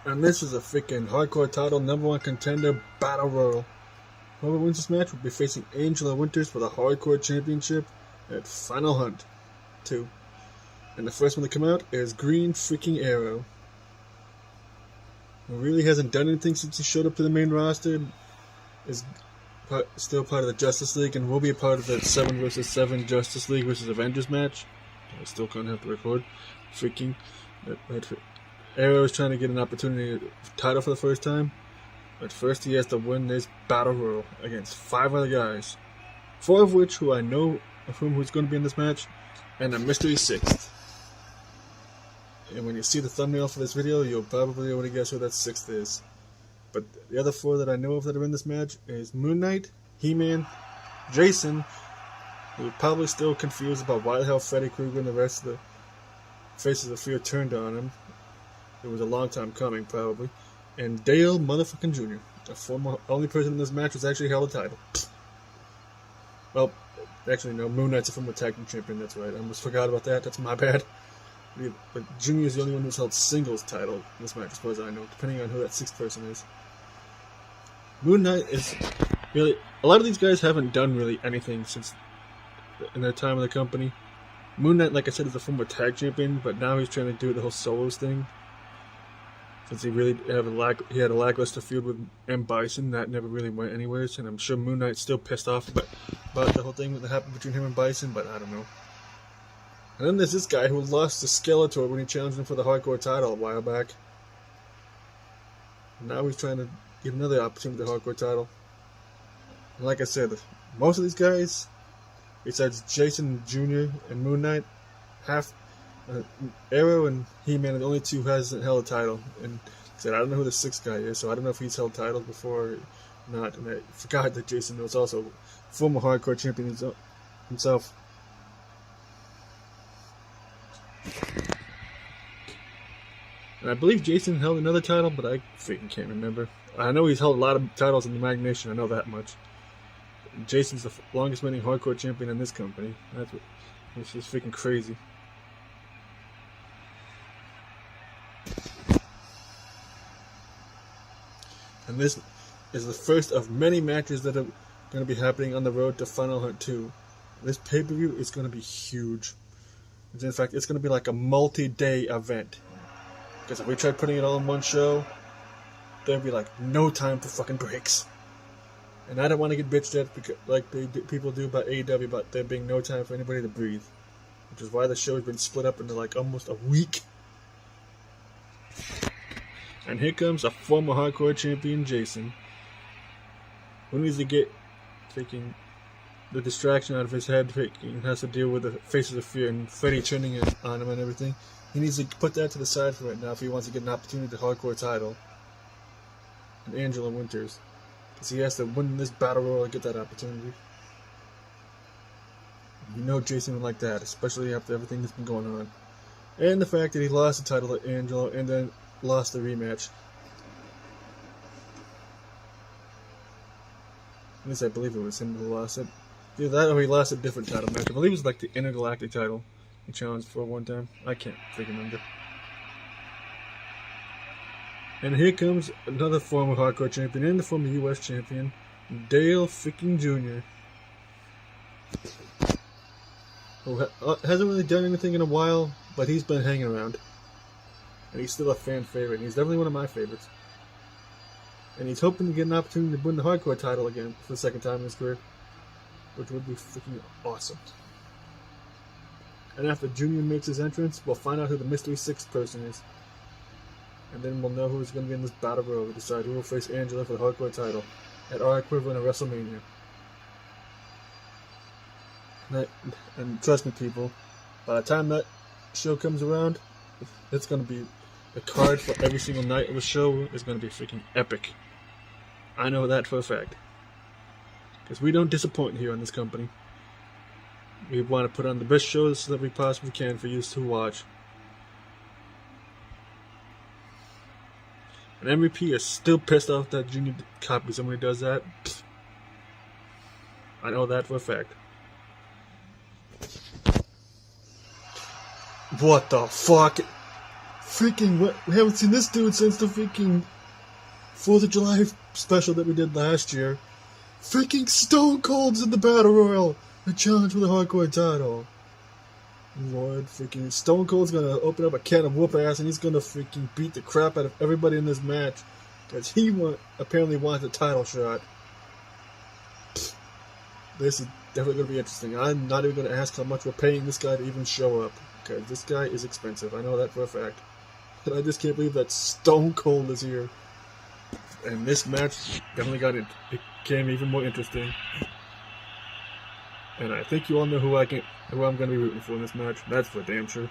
And this is a freaking hardcore title #1 contender battle royal. Whoever wins this match will be facing Angelo Winters for the hardcore championship at Final Hunt 2. And the first one to come out is Green freaking Arrow, who really hasn't done anything since he showed up to the main roster. Is still part of the Justice League and will be a part of the 7 vs 7 Justice League vs Avengers match. I still can't have to record. Freaking Arrow is trying to get an opportunity title for the first time, but first he has to win this battle royal against 5 other guys, 4 of which who I know of who's going to be in this match, and a mystery 6th. And when you see the thumbnail for this video, you'll probably already guess who that 6th is. But the other 4 that I know of that are in this match is Moon Knight, He-Man, Jason, who's probably still confused about why the hell Freddy Krueger and the rest of the Faces of Fear turned on him. It was a long time coming, probably. And Dale motherfucking Jr., the former only person in this match who's actually held a title. Well, actually no, Moon Knight's a former tag team champion, that's right. I almost forgot about that, that's my bad. But Jr. is the only one who's held singles title in this match, as far as I know, depending on who that 6th person is. Moon Knight is really... A lot of these guys haven't done really anything since in their time in the company. Moon Knight, like I said, is a former tag champion, but now he's trying to do the whole solos thing. Since he really had a lackluster feud with M. Bison that never really went anywhere, and I'm sure Moon Knight's still pissed off about the whole thing that happened between him and Bison, but I don't know. And then there's this guy who lost to Skeletor when he challenged him for the hardcore title a while back. And now he's trying to get another opportunity with the hardcore title. And like I said, most of these guys, besides Jason Jr. and Moon Knight, Arrow and He-Man are the only 2 who hasn't held a title. And like I said, I don't know who the 6th guy is, so I don't know if he's held titles before or not. And I forgot that Jason was also a former hardcore champion himself. And I believe Jason held another title, but I freaking can't remember. I know he's held a lot of titles in the Mag Nation, I know that much. Jason's the longest reigning hardcore champion in this company. Which is freaking crazy. And this is the first of many matches that are going to be happening on the road to Final Hunt 2. This pay-per-view is going to be huge. In fact, it's going to be like a multi-day event. Because if we tried putting it all in one show, there'd be like no time for fucking breaks. And I don't want to get bitched at like people do about AEW about there being no time for anybody to breathe. Which is why the show has been split up into like almost a week. And here comes a former hardcore champion, Jason, who needs to get freaking the distraction out of his head, freaking has to deal with the Faces of Fear and Freddy turning on him and everything. He needs to put that to the side for right now if he wants to get an opportunity to hardcore title. And Angelo Winters. Because he has to win this battle royal to get that opportunity. You know Jason would like that, especially after everything that's been going on. And the fact that he lost the title to Angelo and then lost the rematch. At least I believe it was him who lost it. Either that or he lost a different title match. I believe it was like the Intergalactic title he challenged for one time. I can't freaking remember. And here comes another former hardcore champion and the former US champion, Dale freaking Jr. Who hasn't really done anything in a while, but he's been hanging around. And he's still a fan favorite. He's definitely one of my favorites. And he's hoping to get an opportunity to win the hardcore title again for the 2nd time in his career. Which would be freaking awesome. And after Junior makes his entrance, we'll find out who the mystery 6th person is. And then we'll know who's going to be in this battle royal to decide who will face Angelo for the hardcore title at our equivalent of WrestleMania. And trust me, people, by the time that show comes around, it's going to be the card for every single night of the show is going to be freaking epic. I know that for a fact. Because we don't disappoint here on this company. We want to put on the best shows that we possibly can for you to watch. And MVP is still pissed off that Junior copies him when he does that. I know that for a fact. What the fuck? freaking, we haven't seen this dude since the freaking 4th of July special that we did last year. Freaking Stone Cold's in the Battle Royal. A challenge for the hardcore title. Lord, freaking Stone Cold's gonna open up a can of whoop ass and he's gonna freaking beat the crap out of everybody in this match. Because he apparently wants a title shot. This is definitely gonna be interesting. I'm not even gonna ask how much we're paying this guy to even show up. Because this guy is expensive. I know that for a fact. But I just can't believe that Stone Cold is here. And this match definitely it became even more interesting. And I think you all know who I'm going to be rooting for in this match. That's for damn sure.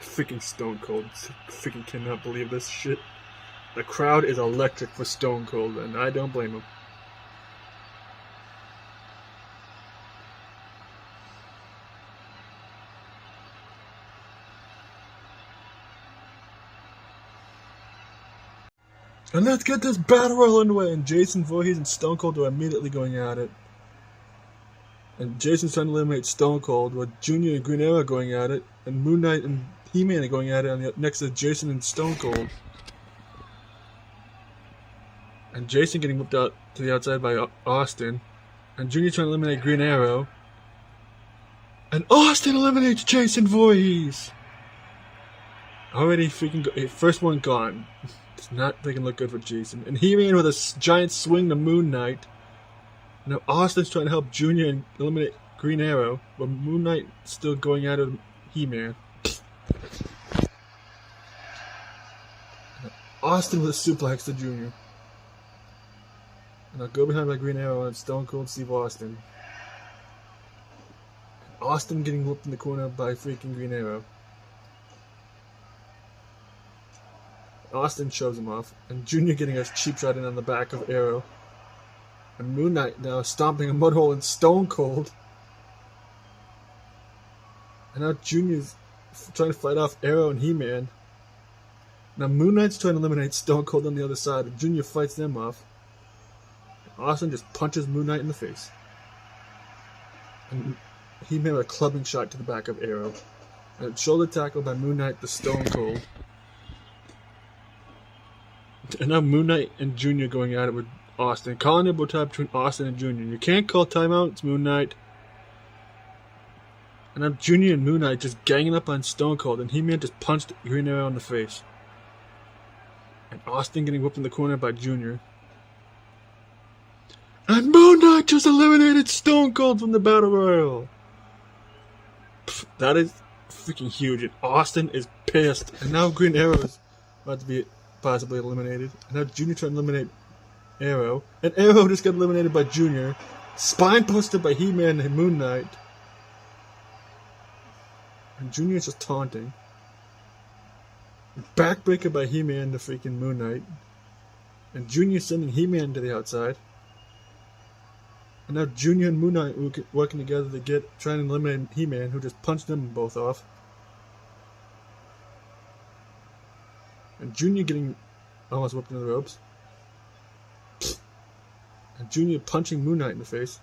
Freaking Stone Cold. Freaking cannot believe this shit. The crowd is electric for Stone Cold, and I don't blame him. And let's get this battle royal underway, and Jason Voorhees and Stone Cold are immediately going at it. And Jason's trying to eliminate Stone Cold, with Junior and Green Arrow going at it, and Moon Knight and He-Man are going at it next to Jason and Stone Cold. And Jason getting whipped out to the outside by Austin, and Junior trying to eliminate Green Arrow. And Austin eliminates Jason Voorhees! Already freaking first one gone. It's not looking look good for Jason. And He-Man with a giant swing to Moon Knight. Now Austin's trying to help Junior and eliminate Green Arrow, but Moon Knight still going at it with He-Man. Austin with a suplex to Junior. And I'll go behind by Green Arrow and Stone Cold Steve Austin. Austin getting whooped in the corner by freaking Green Arrow. Austin shoves him off, and Junior getting a cheap shot in on the back of Arrow. And Moon Knight now stomping a mud hole in Stone Cold. And now Junior's trying to fight off Arrow and He-Man. Now Moon Knight's trying to eliminate Stone Cold on the other side, and Junior fights them off. And Austin just punches Moon Knight in the face. And He-Man with a clubbing shot to the back of Arrow. And a shoulder tackle by Moon Knight to Stone Cold. And now Moon Knight and Junior going at it with Austin. Calling it time between Austin and Junior. You can't call timeout, it's Moon Knight. And now Junior and Moon Knight just ganging up on Stone Cold, and He-Man just punched Green Arrow in the face. And Austin getting whooped in the corner by Junior. And Moon Knight just eliminated Stone Cold from the Battle Royal. That is freaking huge, and Austin is pissed. And now Green Arrow is about to be possibly eliminated. And now Junior trying to eliminate Arrow. And Arrow just got eliminated by Junior. Spine busted by He-Man and Moon Knight. And Junior's just taunting. Backbreaker by He-Man to freaking Moon Knight. And Junior sending He-Man to the outside. And now Junior and Moon Knight working together to trying to eliminate He-Man, who just punched them both off. And Junior getting almost whipped into the ropes. And Junior punching Moon Knight in the face.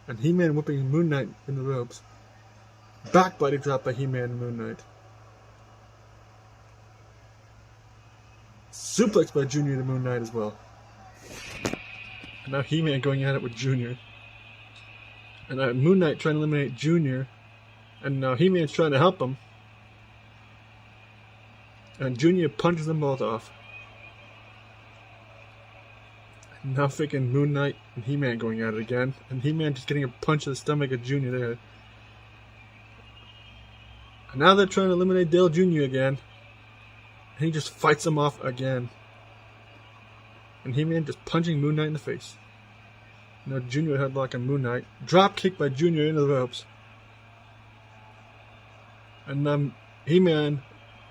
And He-Man whipping Moon Knight in the ropes. Back body drop by He-Man and Moon Knight. Suplex by Junior to Moon Knight as well. And now He-Man going at it with Junior. And now Moon Knight trying to eliminate Junior. And now He-Man's trying to help him. And Junior punches them both off. And now freaking Moon Knight and He-Man going at it again. And He-Man just getting a punch to the stomach of Junior there. And now they're trying to eliminate Dale Jr. again. And he just fights them off again. And He-Man just punching Moon Knight in the face. Now Junior headlocking Moon Knight. Drop kick by Junior into the ropes. And then He-Man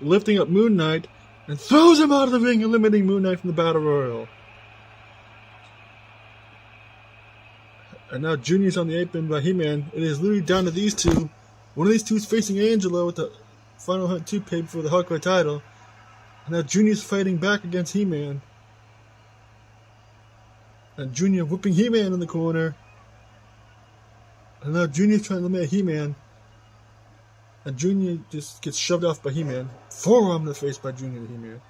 lifting up Moon Knight and throws him out of the ring, eliminating Moon Knight from the Battle Royal. And now Junior's on the apron by He-Man. It is literally down to these two. One of these two is facing Angelo with the Final Hunt 2 pay for the hardcore title. And now Junior's fighting back against He-Man. And Junior whipping He-Man in the corner. And now Junior's trying to eliminate He-Man. And Junior just gets shoved off by He-Man. Forearm in the face by Junior to He-Man.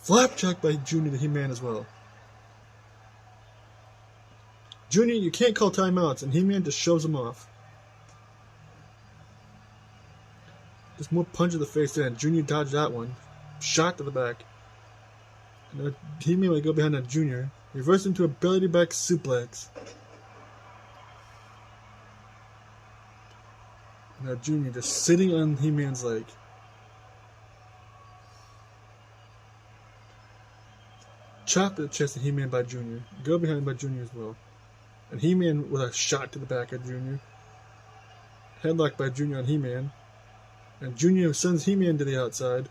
Flapjack by Junior to He-Man as well. Junior, you can't call timeouts, and He-Man just shoves him off. Just more punch to the face there, and Junior dodged that one. Shot to the back. And He-Man would go behind on Junior. Reversed into a belly-to-back suplex. Now Junior just sitting on He-Man's leg. Chop to the chest of He-Man by Junior. Go behind by Junior as well. And He-Man with a shot to the back of Junior. Headlock by Junior on He-Man. And Junior sends He-Man to the outside.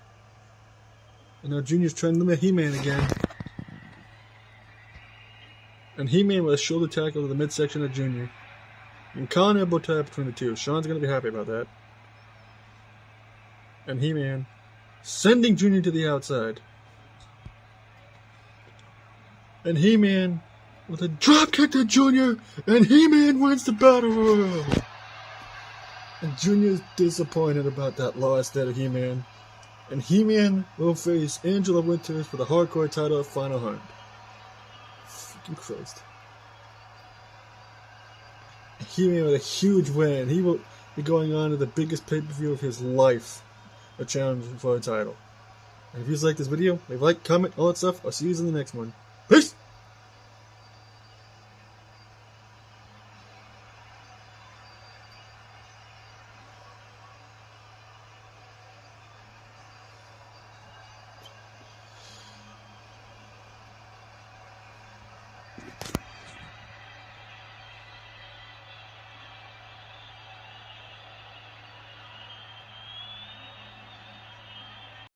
And now Junior's trying to limit He-Man again. And He-Man with a shoulder tackle to the midsection of Junior. And call an elbow tie between the two. Sean's going to be happy about that. And He-Man sending Junior to the outside. And He-Man with a drop kick to Junior. And He-Man wins the battle royal. And Junior's disappointed about that loss there to He-Man. And He-Man will face Angelo Winters for the hardcore title of Final Hunt. Freaking Christ. He-Man with a huge win. He will be going on to the biggest pay-per-view of his life. A challenge for a title. And if you like this video, leave a like, comment, all that stuff. I'll see you in the next one.